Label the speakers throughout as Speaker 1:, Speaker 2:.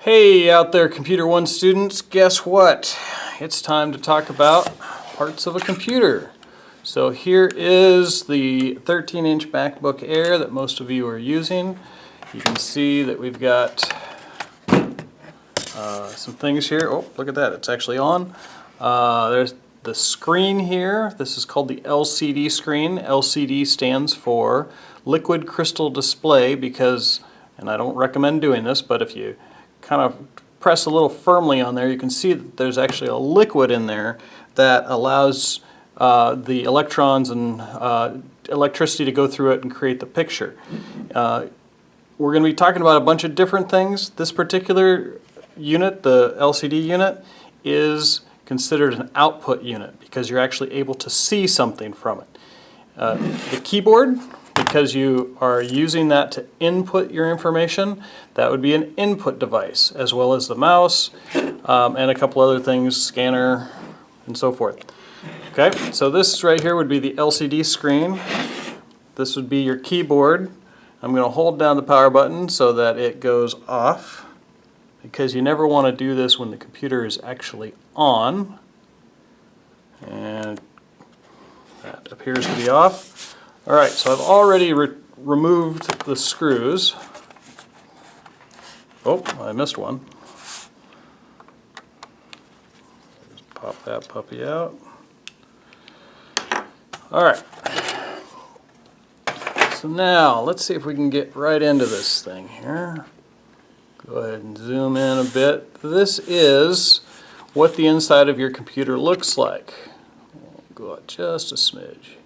Speaker 1: Hey out there, Computer One students, guess what? It's time to talk about parts of a computer. So here is the 13-inch MacBook Air that most of you are using. You can see that we've got some things here. Oh, look at that, it's actually on. There's the screen here. This is called the LCD screen. LCD stands for Liquid Crystal Display because, and I don't recommend doing this, but if you kind of press a little firmly on there, you can see that there's actually a liquid in there that allows the electrons and electricity to go through it and create the picture. We're going to be talking about a bunch of different things. This particular unit, the LCD unit, is considered an output unit because you're actually able to see something from it. The keyboard, because you are using that to input your information, that would be an input device, as well as the mouse and a couple other things, scanner and so forth. Okay, so this right here would be the LCD screen. This would be your keyboard. I'm going to hold down the power button so that it goes off, because you never want to do this when the computer is actually on. And that appears to be off. Alright, so I've already removed the screws. Oh, I missed one. Just pop that puppy out. Alright. So now, let's see if we can get right into this thing here. Go ahead and zoom in a bit. This is what the inside of your computer looks like. We'll go out just a smidge.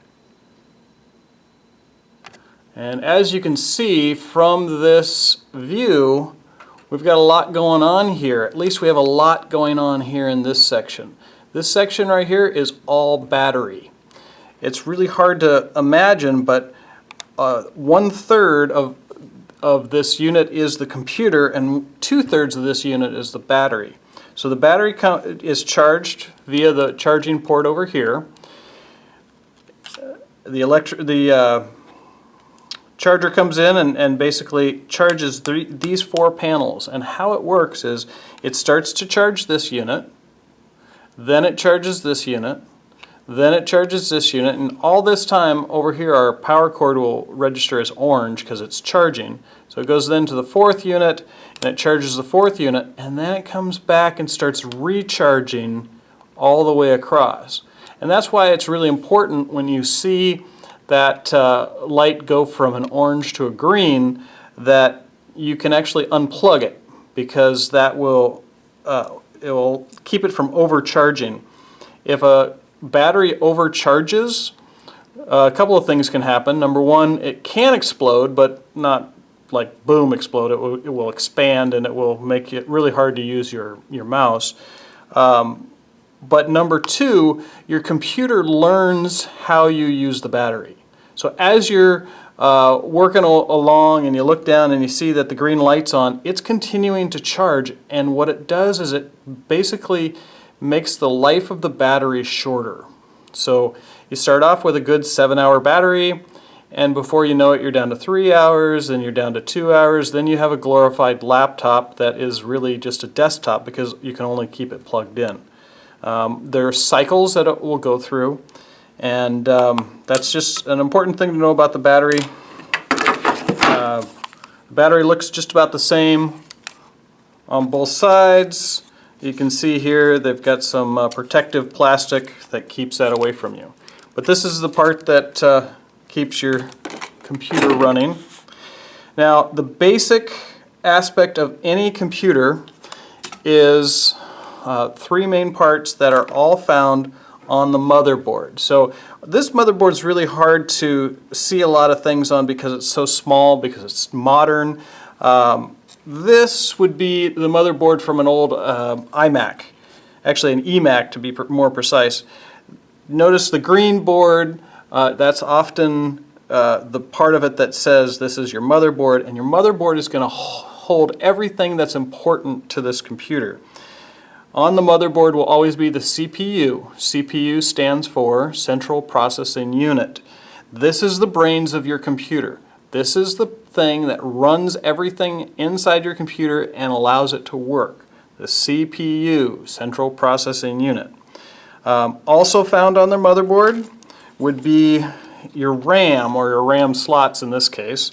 Speaker 1: And as you can see from this view, we've got a lot going on here. At least we have a lot going on here in this section. This section right here is all battery. It's really hard to imagine, but 1/3 of this unit is the computer and 2/3 of this unit is the battery. So the battery is charged via the charging port over here. The charger comes in and basically charges these 4 panels, and how it works is it starts to charge this unit, then it charges this unit, then it charges this unit, and all this time over here our power cord will register as orange because it's charging. So it goes then to the 4th unit and it charges the 4th unit, and then it comes back and starts recharging all the way across. And that's why it's really important when you see that light go from an orange to a green, that you can actually unplug it, because that will it will keep it from overcharging. If a battery overcharges, a couple of things can happen. Number one, it can explode, but not like boom explode. It will expand and it will make it really hard to use your mouse. But number two, your computer learns how you use the battery. So as you're working along and you look down and you see that the green light's on, it's continuing to charge, and what it does is it basically makes the life of the battery shorter. So you start off with a good 7-hour battery, and before you know it you're down to 3 hours, then you're down to 2 hours, then you have a glorified laptop that is really just a desktop because you can only keep it plugged in. There are cycles that it will go through, and that's just an important thing to know about the battery. The battery looks just about the same on both sides. You can see here they've got some protective plastic that keeps that away from you. But this is the part that keeps your computer running. Now, the basic aspect of any computer is 3 main parts that are all found on the motherboard. So this motherboard is really hard to see a lot of things on because it's so small, because it's modern. This would be the motherboard from an old iMac, actually an eMac to be more precise. Notice the green board, that's often the part of it that says this is your motherboard, and your motherboard is going to hold everything that's important to this computer. On the motherboard will always be the CPU. CPU stands for Central Processing Unit. This is the brains of your computer. This is the thing that runs everything inside your computer and allows it to work. The CPU, Central Processing Unit. Also found on their motherboard would be your RAM, or your RAM slots in this case.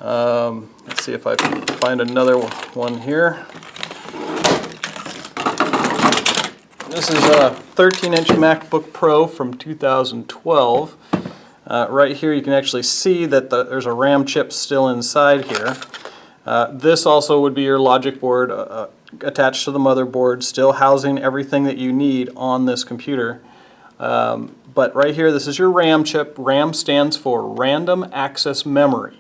Speaker 1: Let's see if I can find another one here. This is a 13-inch MacBook Pro from 2012. Right here you can actually see that there's a RAM chip still inside here. This also would be your logic board attached to the motherboard, still housing everything that you need on this computer. But right here, this is your RAM chip. RAM stands for Random Access Memory.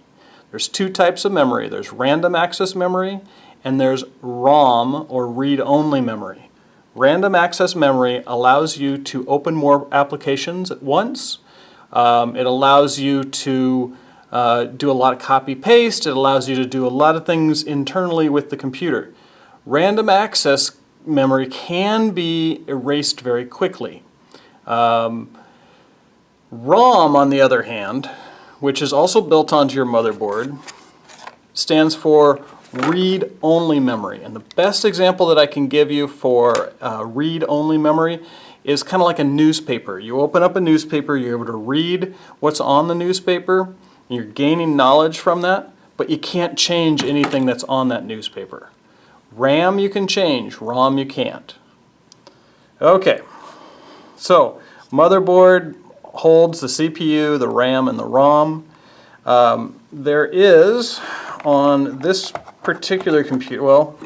Speaker 1: There's two types of memory. There's random access memory and there's ROM, or read-only memory. Random access memory allows you to open more applications at once. It allows you to do a lot of copy-paste. It allows you to do a lot of things internally with the computer. Random access memory can be erased very quickly. ROM, on the other hand, which is also built onto your motherboard, stands for read-only memory. And the best example that I can give you for read-only memory is kind of like a newspaper. You open up a newspaper, you're able to read what's on the newspaper, and you're gaining knowledge from that, but you can't change anything that's on that newspaper. RAM you can change, ROM you can't. Okay, so motherboard holds the CPU, the RAM, and the ROM. There is, on this particular computer, well,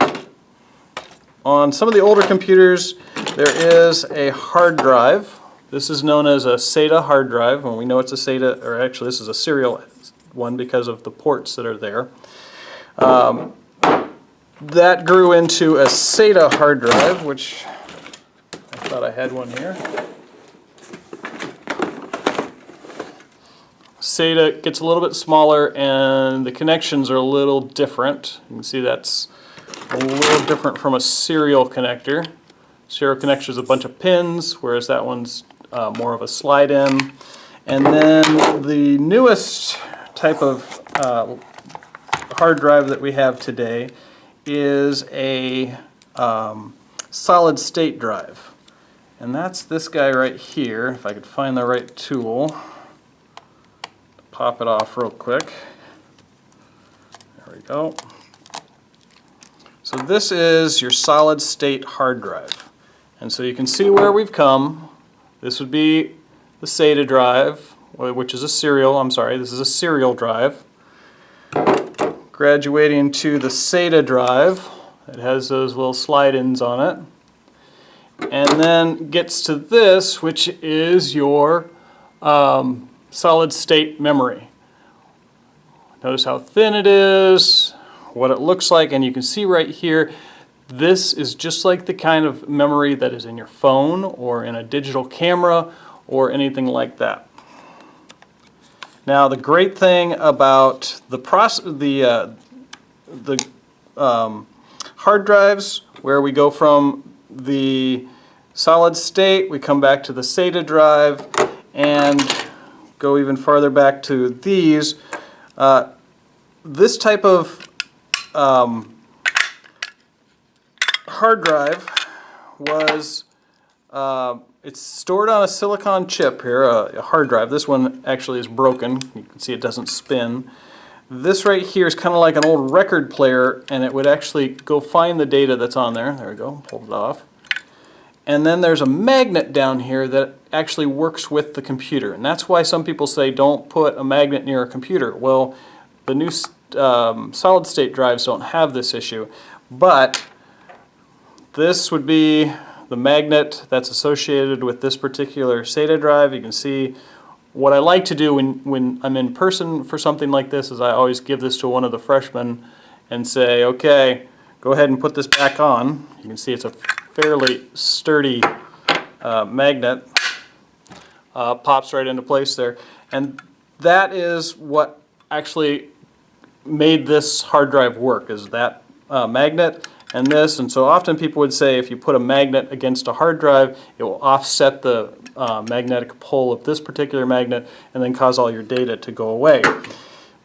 Speaker 1: on some of the older computers, there is a hard drive. This is known as a SATA hard drive, and we know it's a SATA, or actually this is a serial one because of the ports that are there. That grew into a SATA hard drive, which I thought I had one here. SATA gets a little bit smaller and the connections are a little different. You can see that's a little different from a serial connector. Serial connector is a bunch of pins, whereas that one's more of a slide in. And then the newest type of hard drive that we have today is a solid state drive. And that's this guy right here, if I could find the right tool. Pop it off real quick. There we go. So this is your solid state hard drive. And so you can see where we've come. This would be the SATA drive, which is a serial, this is a serial drive. Graduating to the SATA drive. It has those little slide-ins on it. And then gets to this, which is your solid state memory. Notice how thin it is, what it looks like, and you can see right here, this is just like the kind of memory that is in your phone or in a digital camera or anything like that. Now the great thing about the hard drives, where we go from the solid state, we come back to the SATA drive, and go even farther back to these. This type of hard drive was, it's stored on a silicon chip here, a hard drive. This one actually is broken. You can see it doesn't spin. This right here is kind of like an old record player, and it would actually go find the data that's on there. There we go, pulled it off. And then there's a magnet down here that actually works with the computer. And that's why some people say don't put a magnet near a computer. Well, the new solid state drives don't have this issue. But this would be the magnet that's associated with this particular SATA drive. You can see what I like to do when I'm in person for something like this is I always give this to one of the freshmen and say, okay, go ahead and put this back on. You can see it's a fairly sturdy magnet. Pops right into place there. And that is what actually made this hard drive work, is that magnet and this. And so often people would say if you put a magnet against a hard drive, it will offset the magnetic pull of this particular magnet and then cause all your data to go away.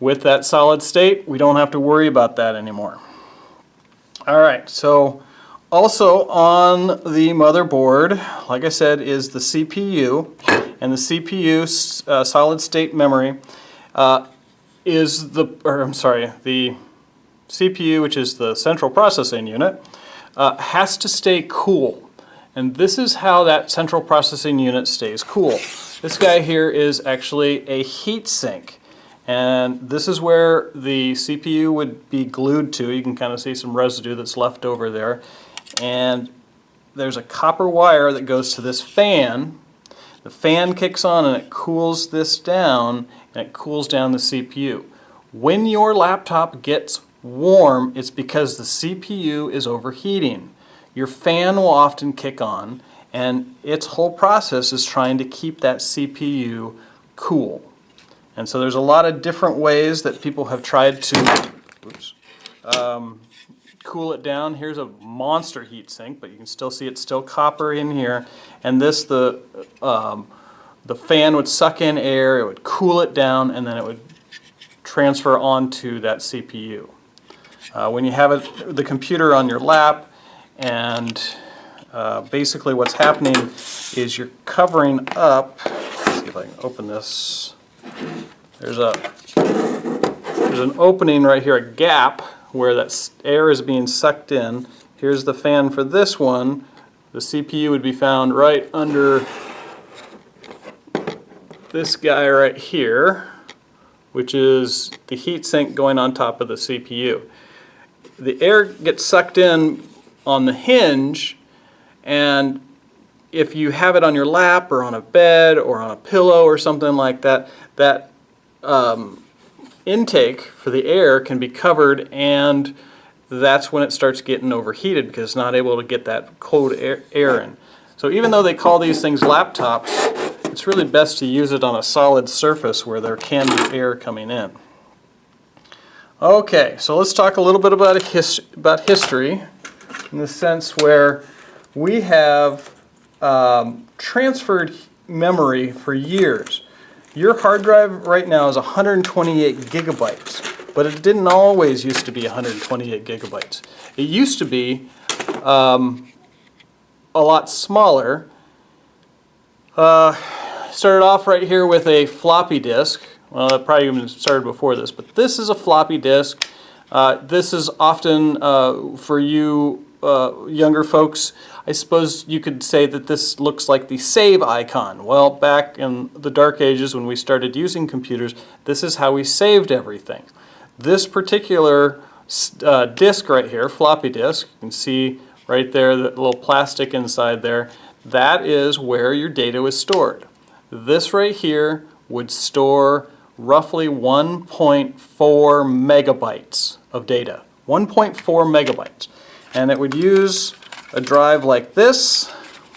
Speaker 1: With that solid state, we don't have to worry about that anymore. All right, so also on the motherboard, like I said, is the CPU, and the CPU solid state memory is the CPU, which is the central processing unit, has to stay cool. And this is how that central processing unit stays cool. This guy here is actually a heat sink. And this is where the CPU would be glued to. You can kind of see some residue that's left over there. And there's a copper wire that goes to this fan. The fan kicks on and it cools this down, and it cools down the CPU. When your laptop gets warm, it's because the CPU is overheating. Your fan will often kick on, and its whole process is trying to keep that CPU cool. And so there's a lot of different ways that people have tried to cool it down. Here's a monster heat sink, but you can still see it's still copper in here. And this, the fan would suck in air, it would cool it down, and then it would transfer onto that CPU. When you have the computer on your lap, and basically what's happening is you're covering up. Let's see if I can open this. There's an opening right here, a gap, where that air is being sucked in. Here's the fan for this one. The CPU would be found right under this guy right here, which is the heat sink going on top of the CPU. The air gets sucked in on the hinge, and if you have it on your lap or on a bed or on a pillow or something like that, that intake for the air can be covered, and that's when it starts getting overheated because it's not able to get that cold air in. So even though they call these things laptops, it's really best to use it on a solid surface where there can be air coming in. Okay, so let's talk a little bit about history, in the sense where we have transferred memory for years. Your hard drive right now is 128 gigabytes, but it didn't always used to be 128 gigabytes. It used to be a lot smaller. Started off right here with a floppy disk. Well, it probably even started before this, but this is a floppy disk. This is often, for you younger folks, I suppose you could say that this looks like the save icon. Well, back in the dark ages when we started using computers, this is how we saved everything. This particular disk right here, floppy disk, you can see right there the little plastic inside there, that is where your data was stored. This right here would store roughly 1.4 megabytes of data. 1.4 megabytes. And it would use a drive like this,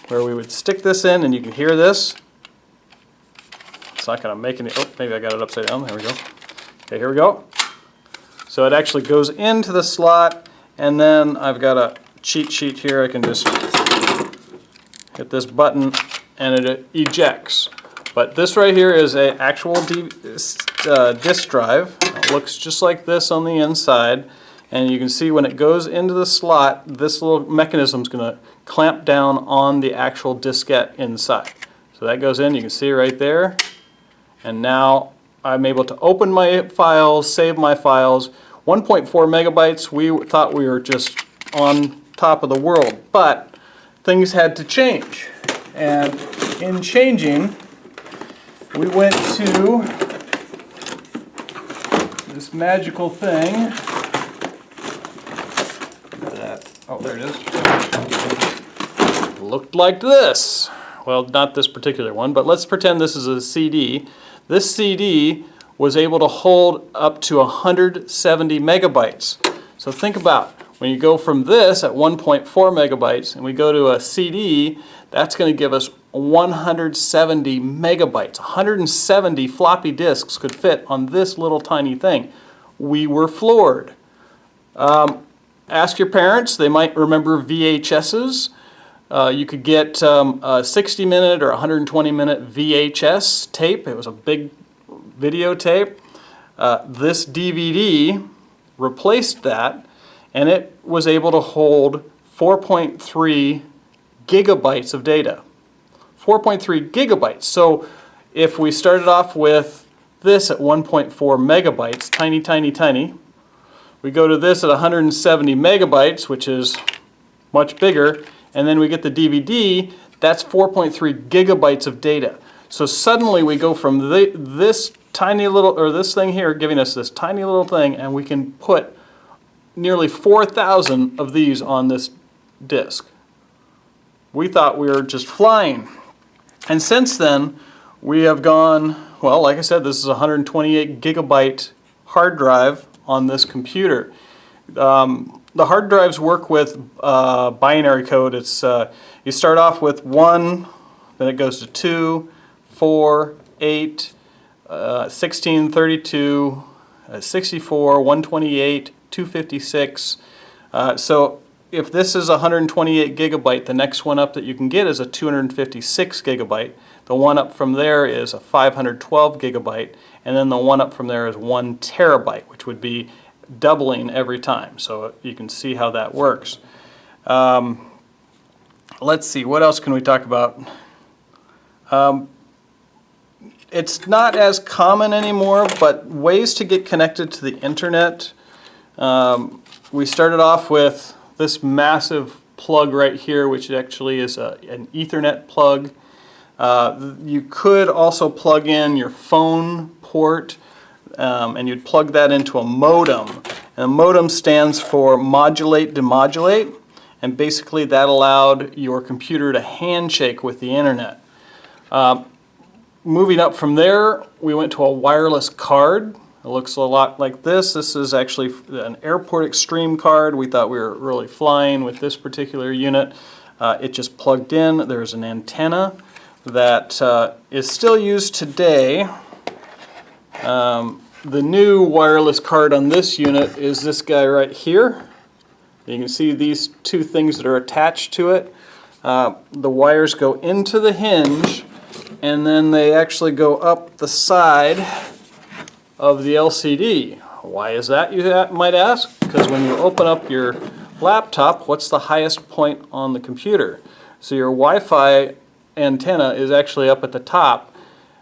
Speaker 1: where we would stick this in, and you can hear this. It's not going to make any, oh, maybe I got it upside down. There we go. Okay, here we go. So it actually goes into the slot, and then I've got a cheat sheet here. I can just hit this button, and it ejects. But this right here is an actual disk drive. It looks just like this on the inside. And you can see when it goes into the slot, this little mechanism is going to clamp down on the actual diskette inside. So that goes in, you can see right there. And now I'm able to open my files, save my files. 1.4 megabytes, we thought we were just on top of the world. But things had to change. And in changing, we went to this magical thing. Oh, there it is. Looked like this. Well, not this particular one, but let's pretend this is a CD. This CD was able to hold up to 170 megabytes. So think about when you go from this at 1.4 megabytes and we go to a CD, that's going to give us 170 megabytes. 170 floppy disks could fit on this little tiny thing. We were floored. Ask your parents, they might remember VHSs. You could get a 60-minute or 120-minute VHS tape. It was a big videotape. This DVD replaced that, and it was able to hold 4.3 gigabytes of data. 4.3 gigabytes. So if we started off with this at 1.4 megabytes, tiny, tiny, tiny, we go to this at 170 megabytes, which is much bigger, and then we get the DVD, that's 4.3 gigabytes of data. So suddenly we go from this tiny little, or this thing here giving us this tiny little thing, and we can put nearly 4,000 of these on this disk. We thought we were just flying. And since then, we have gone, well, like I said, this is a 128 gigabyte hard drive on this computer. The hard drives work with binary code. It's you start off with 1, then it goes to 2, 4, 8, 16, 32, 64, 128, 256. So if this is 128 gigabyte, the next one up that you can get is a 256 gigabyte. The one up from there is a 512 gigabyte, and then the one up from there is 1 terabyte, which would be doubling every time. So you can see how that works. Let's see, what else can we talk about? It's not as common anymore, but ways to get connected to the internet. We started off with this massive plug right here, which actually is an Ethernet plug. You could also plug in your phone port, and you'd plug that into a modem. And a modem stands for modulate demodulate, and basically that allowed your computer to handshake with the internet. Moving up from there, we went to a wireless card. It looks a lot like this. This is actually an Airport Extreme card. We thought we were really flying with this particular unit. It just plugged in. There's an antenna that is still used today. The new wireless card on this unit is this guy right here. You can see these two things that are attached to it. The wires go into the hinge, and then they actually go up the side of the LCD. Why is that, you might ask? Because when you open up your laptop, what's the highest point on the computer? So your Wi-Fi antenna is actually up at the top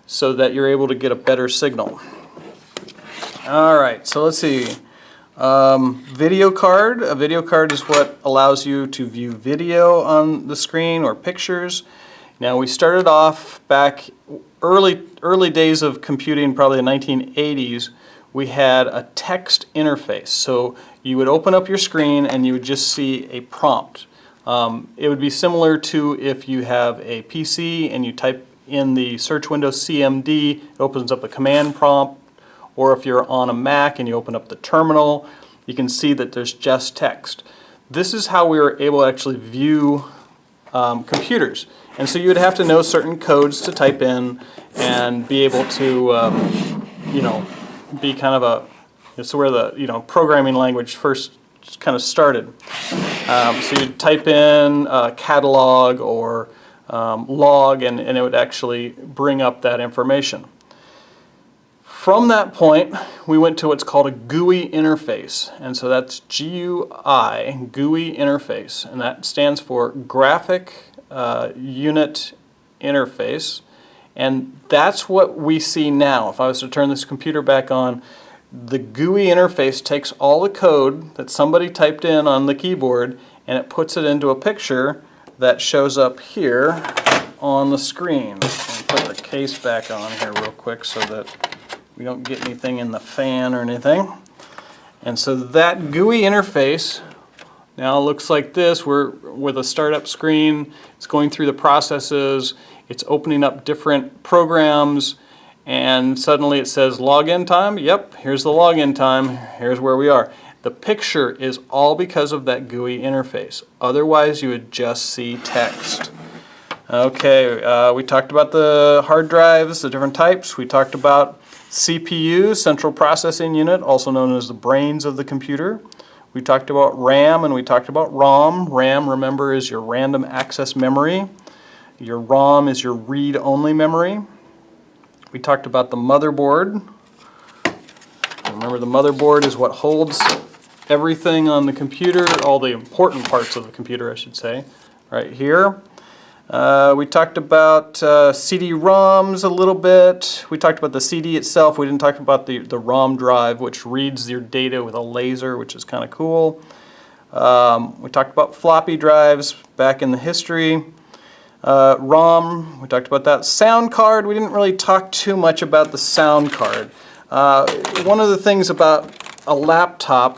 Speaker 1: so that you're able to get a better signal. Alright, so let's see. Video card. A video card is what allows you to view video on the screen or pictures. Now we started off back early days of computing, probably the 1980s, we had a text interface. So you would open up your screen and you would just see a prompt. It would be similar to if you have a PC and you type in the search window CMD, it opens up a command prompt, or if you're on a Mac and you open up the terminal, you can see that there's just text. This is how we were able to actually view computers. And so you would have to know certain codes to type in and be able to, you know, be kind of a, it's where the, you know, programming language first kind of started. So you'd type in catalog or log, and it would actually bring up that information. From that point, we went to what's called a GUI interface, and so that's GUI, GUI interface, and that stands for Graphic Unit Interface, and that's what we see now. If I was to turn this computer back on, the GUI interface takes all the code that somebody typed in on the keyboard and it puts it into a picture that shows up here on the screen. I'll put the case back on here real quick so that we don't get anything in the fan or anything. And so that GUI interface now looks like this. We're with a startup screen. It's going through the processes. It's opening up different programs, and suddenly it says login time. Yep, here's the login time. Here's where we are. The picture is all because of that GUI interface. Otherwise, you would just see text. Okay, we talked about the hard drives, the different types. We talked about CPU, Central Processing Unit, also known as the brains of the computer. We talked about RAM and we talked about ROM. RAM, remember, is your random access memory. Your ROM is your read-only memory. We talked about the motherboard. Remember, the motherboard is what holds everything on the computer, all the important parts of the computer, I should say, right here. We talked about CD-ROMs a little bit. We talked about the CD itself. We didn't talk about the ROM drive, which reads your data with a laser, which is kind of cool. We talked about floppy drives back in the history. ROM, we talked about that. Sound card, we didn't really talk too much about the sound card. One of the things about a laptop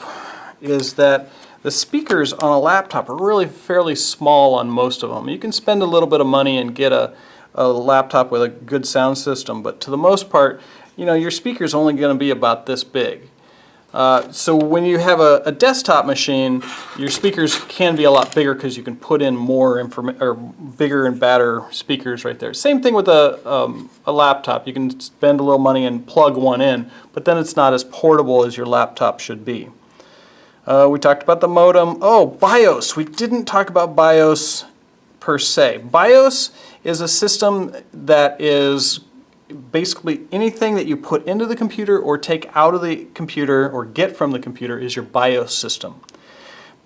Speaker 1: is that the speakers on a laptop are really fairly small on most of them. You can spend a little bit of money and get a laptop with a good sound system, but to the most part, you know, your speaker's only going to be about this big. So when you have a desktop machine, your speakers can be a lot bigger because you can put in more bigger and badder speakers right there. Same thing with a laptop. You can spend a little money and plug one in, but then it's not as portable as your laptop should be. We talked about the modem. Oh, BIOS. We didn't talk about BIOS per se. BIOS is a system that is basically anything that you put into the computer or take out of the computer or get from the computer is your BIOS system.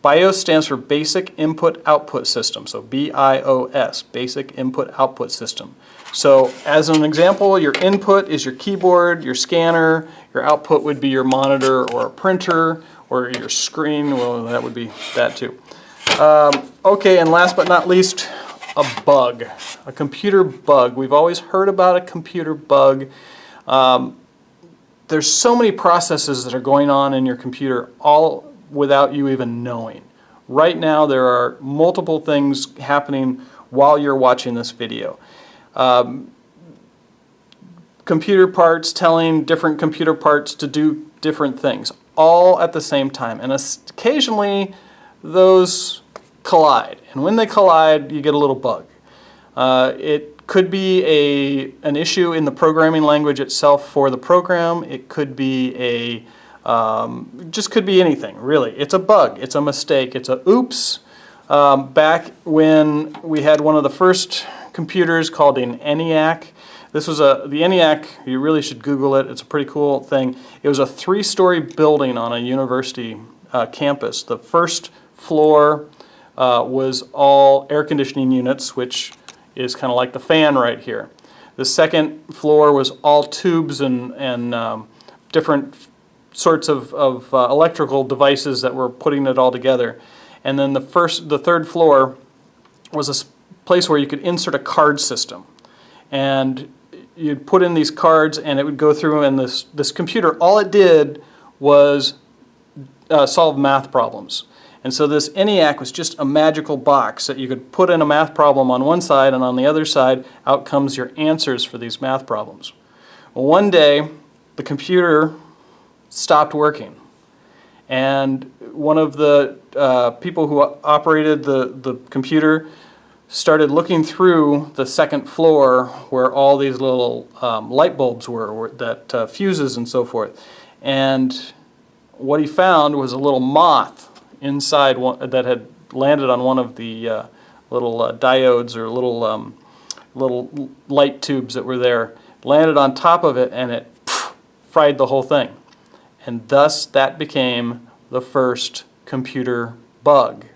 Speaker 1: BIOS stands for Basic Input Output System, so BIOS, Basic Input Output System. So as an example, your input is your keyboard, your scanner, your output would be your monitor or a printer or your screen. Well, that would be that too. Okay, and last but not least, a bug, a computer bug. We've always heard about a computer bug. There's so many processes that are going on in your computer all without you even knowing. Right now there are multiple things happening while you're watching this video. Computer parts telling different computer parts to do different things, all at the same time. And occasionally those collide. And when they collide, you get a little bug. It could be an issue in the programming language itself for the program. It could be just could be anything, really. It's a bug. It's a mistake. It's a oops. Back when we had one of the first computers called an ENIAC. This was the ENIAC, you really should Google it. It's a pretty cool thing. It was a 3-story building on a university campus. The first floor was all air conditioning units, which is kind of like the fan right here. The second floor was all tubes and different sorts of electrical devices that were putting it all together. And then the third floor was a place where you could insert a card system. And you'd put in these cards and it would go through, and this computer, all it did was solve math problems. And so this ENIAC was just a magical box that you could put in a math problem on one side, and on the other side out comes your answers for these math problems. Well, one day the computer stopped working, and one of the people who operated the computer started looking through the second floor where all these little light bulbs were, fuses and so forth. And what he found was a little moth inside that had landed on one of the little diodes or little light tubes that were there, landed on top of it, and it fried the whole thing. And thus that became the first computer bug.